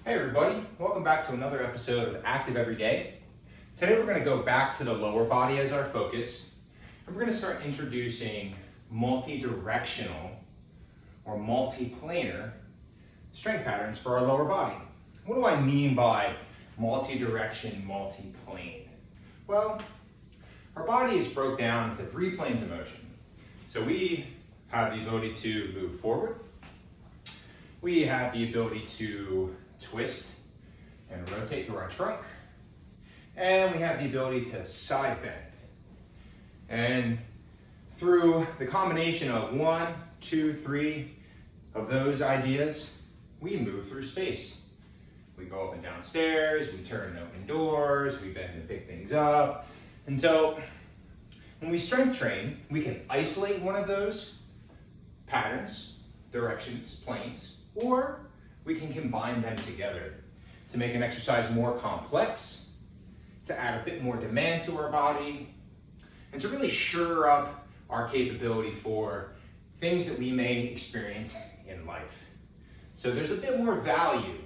Hey everybody, welcome back to another episode of Active Every Day. Today we're going to go back to the lower body as our focus, and we're going to start introducing multi-directional or multi-planar strength patterns for our lower body. What do I mean by multi-direction, multi-plane? Well, our body is broke down into 3 planes of motion. So we have the ability to move forward, we have the ability to twist and rotate through our trunk, and we have the ability to side bend. And through the combination of 1, 2, 3 of those ideas, we move through space. We go up and down stairs, we turn and open doors, we bend and pick things up. And so when we strength train, we can isolate one of those patterns, directions, planes, or we can combine them together to make an exercise more complex, to add a bit more demand to our body, and to really shore up our capability for things that we may experience in life. So there's a bit more value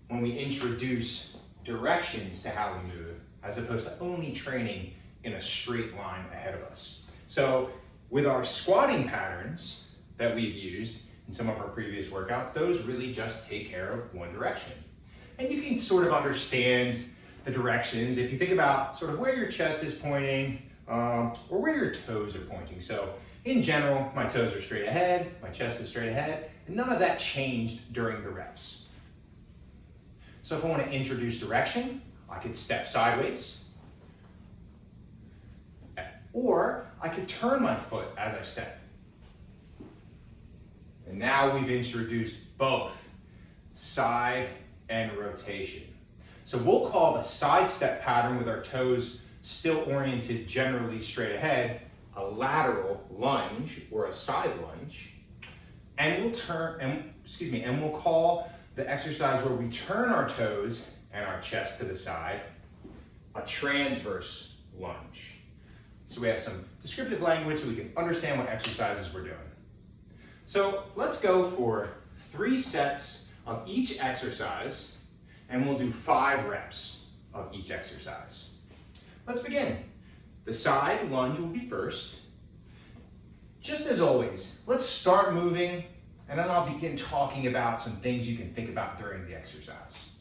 when we introduce directions to how we move, as opposed to only training in a straight line ahead of us. So with our squatting patterns that we've used in some of our previous workouts, those really just take care of one direction. And you can sort of understand the directions if you think about sort of where your chest is pointing or where your toes are pointing. So in general, my toes are straight ahead, my chest is straight ahead, and none of that changed during the reps. So if I want to introduce direction, I could step sideways, or I could turn my foot as I step. And now we've introduced both side and rotation. So we'll call the side step pattern with our toes still oriented generally straight ahead a lateral lunge or a side lunge. And we'll call the exercise where we turn our toes and our chest to the side a transverse lunge. So we have some descriptive language so we can understand what exercises we're doing. So let's go for 3 sets of each exercise, and we'll do 5 reps of each exercise. Let's begin. The side lunge will be first. Just as always, let's start moving, and then I'll begin talking about some things you can think about during the exercise.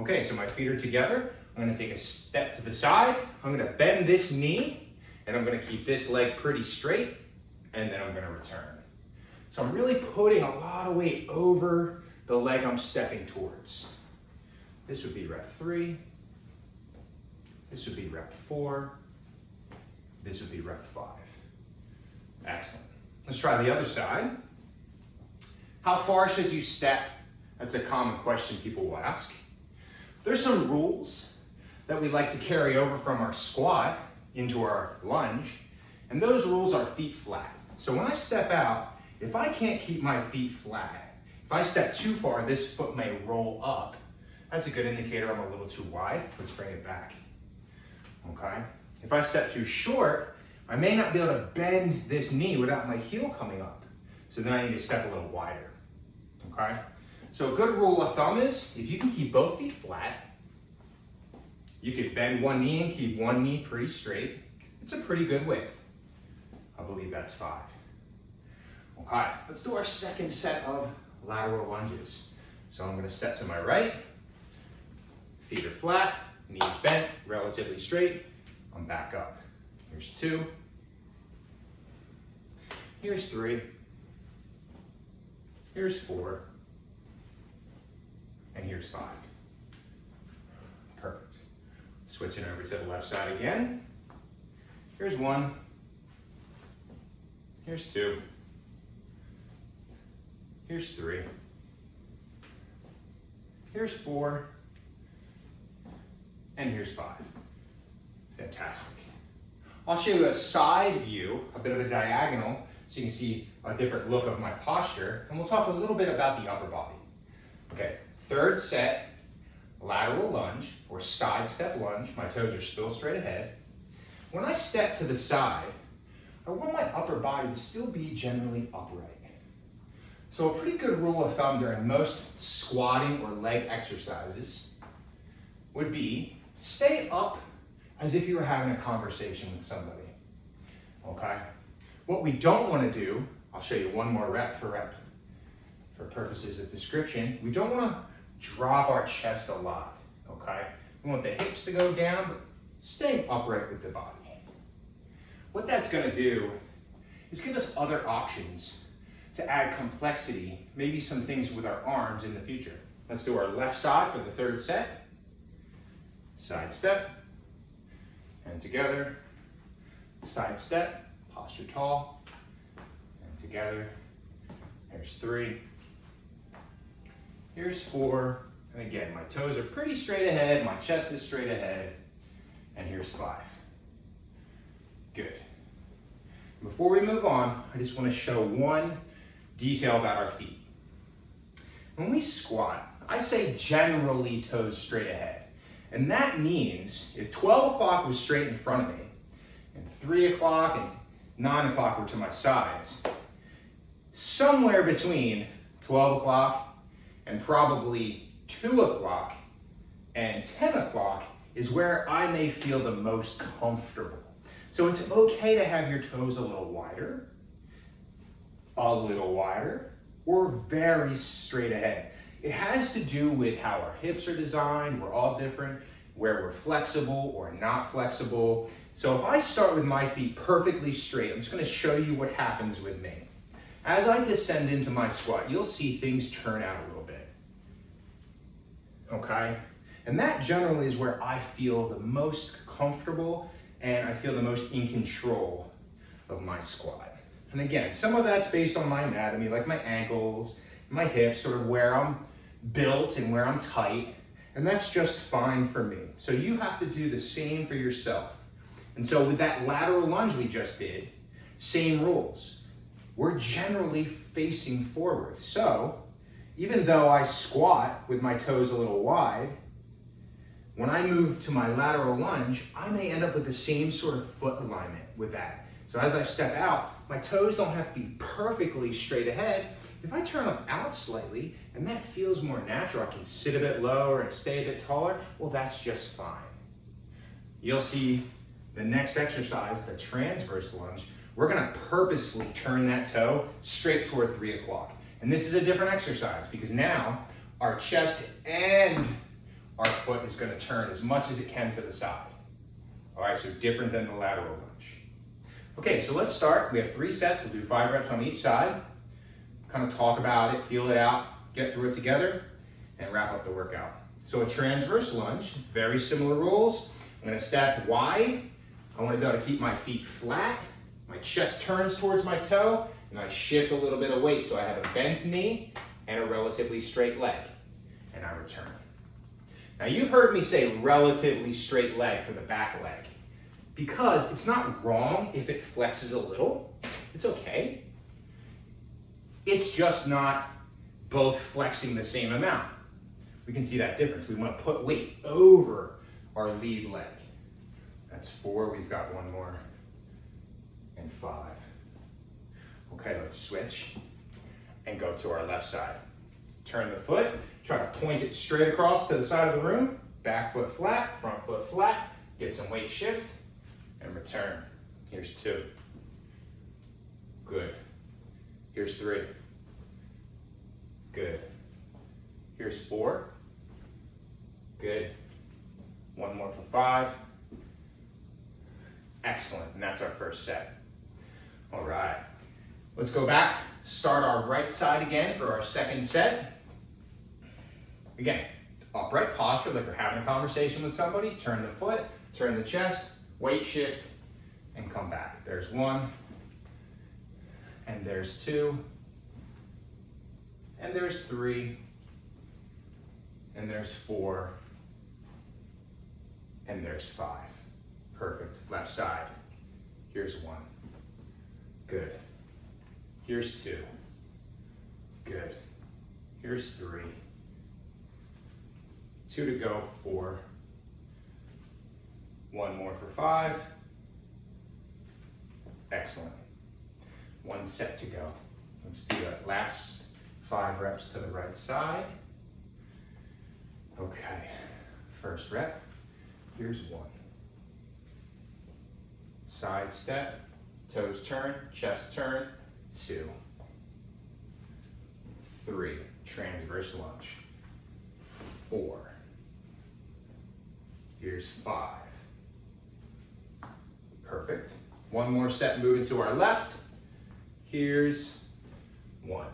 Okay, so my feet are together. I'm gonna take a step to the side. I'm gonna bend this knee, and I'm gonna keep this leg pretty straight, and then I'm gonna return. So I'm really putting a lot of weight over the leg I'm stepping towards. This would be rep 3. This would be rep 4. This would be rep 5. Excellent. Let's try the other side. How far should you step? That's a common question people will ask. There's some rules that we like to carry over from our squat into our lunge, and those rules are feet flat. So when I step out, if I can't keep my feet flat, if I step too far, this foot may roll up. That's a good indicator I'm a little too wide. Let's bring it back. Okay? If I step too short, I may not be able to bend this knee without my heel coming up. So then I need to step a little wider. Okay? So a good rule of thumb is if you can keep both feet flat, you could bend one knee and keep one knee pretty straight. It's a pretty good width. I believe that's 5. Okay, let's do our second set of lateral lunges. So I'm gonna step to my right, feet are flat, knees bent, relatively straight. I'm back up. Here's 2. Here's 3. Here's 4. And here's 5. Perfect. Switching over to the left side again. Here's 1. Here's 2. Here's 3. Here's 4. And here's 5. Fantastic. I'll show you a side view, a bit of a diagonal, so you can see a different look of my posture, and we'll talk a little bit about the upper body. Okay, third set, lateral lunge, or side step lunge. My toes are still straight ahead. When I step to the side, I want my upper body to still be generally upright. So a pretty good rule of thumb during most squatting or leg exercises would be stay up as if you were having a conversation with somebody, okay? What we don't want to do, I'll show you one more rep for purposes of description, we don't want to drop our chest a lot, okay? We want the hips to go down, but staying upright with the body. What that's going to do is give us other options to add complexity, maybe some things with our arms in the future. Let's do our left side for the third set. Side step, and together, side step, posture tall, and together. Here's 3. Here's 4, and again, my toes are pretty straight ahead, my chest is straight ahead, and here's 5. Good. Before we move on, I just want to show one detail about our feet. When we squat, I say generally toes straight ahead. And that means if 12 o'clock was straight in front of me, and 3 o'clock and 9 o'clock were to my sides, somewhere between 12 o'clock and probably 2 o'clock and 10 o'clock is where I may feel the most comfortable. So it's okay to have your toes a little wider, or very straight ahead. It has to do with how our hips are designed. We're all different, where we're flexible or not flexible. So if I start with my feet perfectly straight, I'm just going to show you what happens with me. As I descend into my squat, you'll see things turn out a little bit. Okay? And that generally is where I feel the most comfortable and I feel the most in control of my squat. And again, some of that's based on my anatomy, like my ankles, my hips, sort of where I'm built and where I'm tight, and that's just fine for me. So you have to do the same for yourself. And so with that lateral lunge we just did, same rules. We're generally facing forward. So even though I squat with my toes a little wide, when I move to my lateral lunge, I may end up with the same sort of foot alignment with that. So as I step out, my toes don't have to be perfectly straight ahead. If I turn them out slightly, and that feels more natural, I can sit a bit lower and stay a bit taller, well, that's just fine. You'll see the next exercise, the transverse lunge, we're gonna purposefully turn that toe straight toward 3 o'clock. And this is a different exercise because now our chest and our foot is gonna turn as much as it can to the side. All right, so different than the lateral lunge. Okay, so let's start. We have 3 sets. We'll do 5 reps on each side. Kind of talk about it, feel it out, get through it together, and wrap up the workout. So a transverse lunge, very similar rules. I'm gonna step wide. I wanna be able to keep my feet flat. My chest turns towards my toe, and I shift a little bit of weight so I have a bent knee and a relatively straight leg, and I return. Now you've heard me say relatively straight leg for the back leg because it's not wrong if it flexes a little. It's okay. It's just not both flexing the same amount. We can see that difference. We want to put weight over our lead leg. That's 4. We've got 1 more. And 5. Okay, let's switch and go to our left side. Turn the foot, try to point it straight across to the side of the room. Back foot flat, front foot flat. Get some weight shift and return. Here's 2. Good. Here's 3. Good. Here's 4. Good. 1 more for 5. Excellent, and that's our first set. All right, let's go back, start our right side again for our second set. Again, upright posture, like we're having a conversation with somebody. Turn the foot, turn the chest, weight shift, and come back. There's 1, and there's 2, and there's 3, and there's 4, and there's 5. Perfect. Left side. Here's 1. Good. Here's 2. Good. Here's 3. 2 to go, 4. 1 more for 5. Excellent. 1 set to go. Let's do that last 5 reps to the right side. Okay, first rep, here's 1. Side step, toes turn, chest turn, 2. 3, transverse lunge. 4. Here's 5. Perfect. One more set, moving to our left. Here's 1.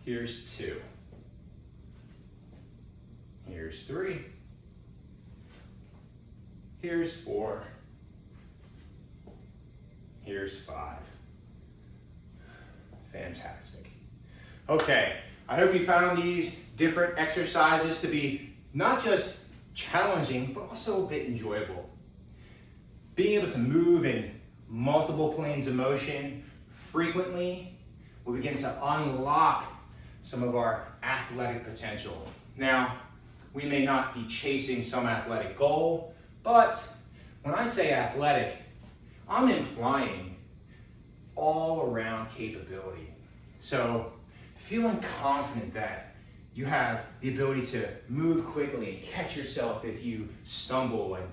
Here's 2. Here's 3. Here's 4. Here's 5. Fantastic. Okay, I hope you found these different exercises to be not just challenging, but also a bit enjoyable. Being able to move in multiple planes of motion frequently will begin to unlock some of our athletic potential. Now, we may not be chasing some athletic goal, but when I say athletic, I'm implying all-around capability. So, feeling confident that you have the ability to move quickly and catch yourself if you stumble and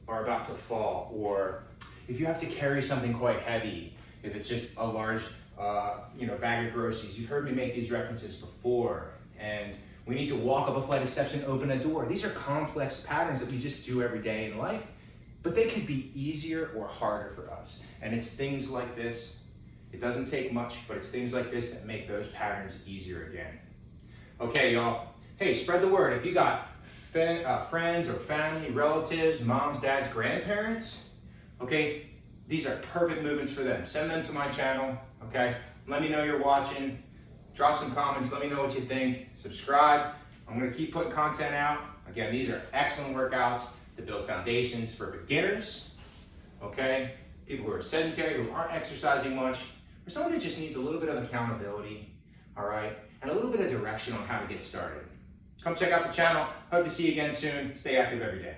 are about to fall, or if you have to carry something quite heavy, if it's just a large bag of groceries. You've heard me make these references before, and we need to walk up a flight of steps and open a door. These are complex patterns that we just do every day in life, but they could be easier or harder for us. And it's things like this. It doesn't take much, but it's things like this that make those patterns easier again. Okay, y'all. Hey, spread the word. If you got friends or family, relatives, moms, dads, grandparents, okay, these are perfect movements for them. Send them to my channel, okay? Let me know you're watching. Drop some comments. Let me know what you think. Subscribe. I'm going to keep putting content out. Again, these are excellent workouts to build foundations for beginners, okay? People who are sedentary, who aren't exercising much, or someone that just needs a little bit of accountability, all right? And a little bit of direction on how to get started. Come check out the channel. Hope to see you again soon. Stay active every day.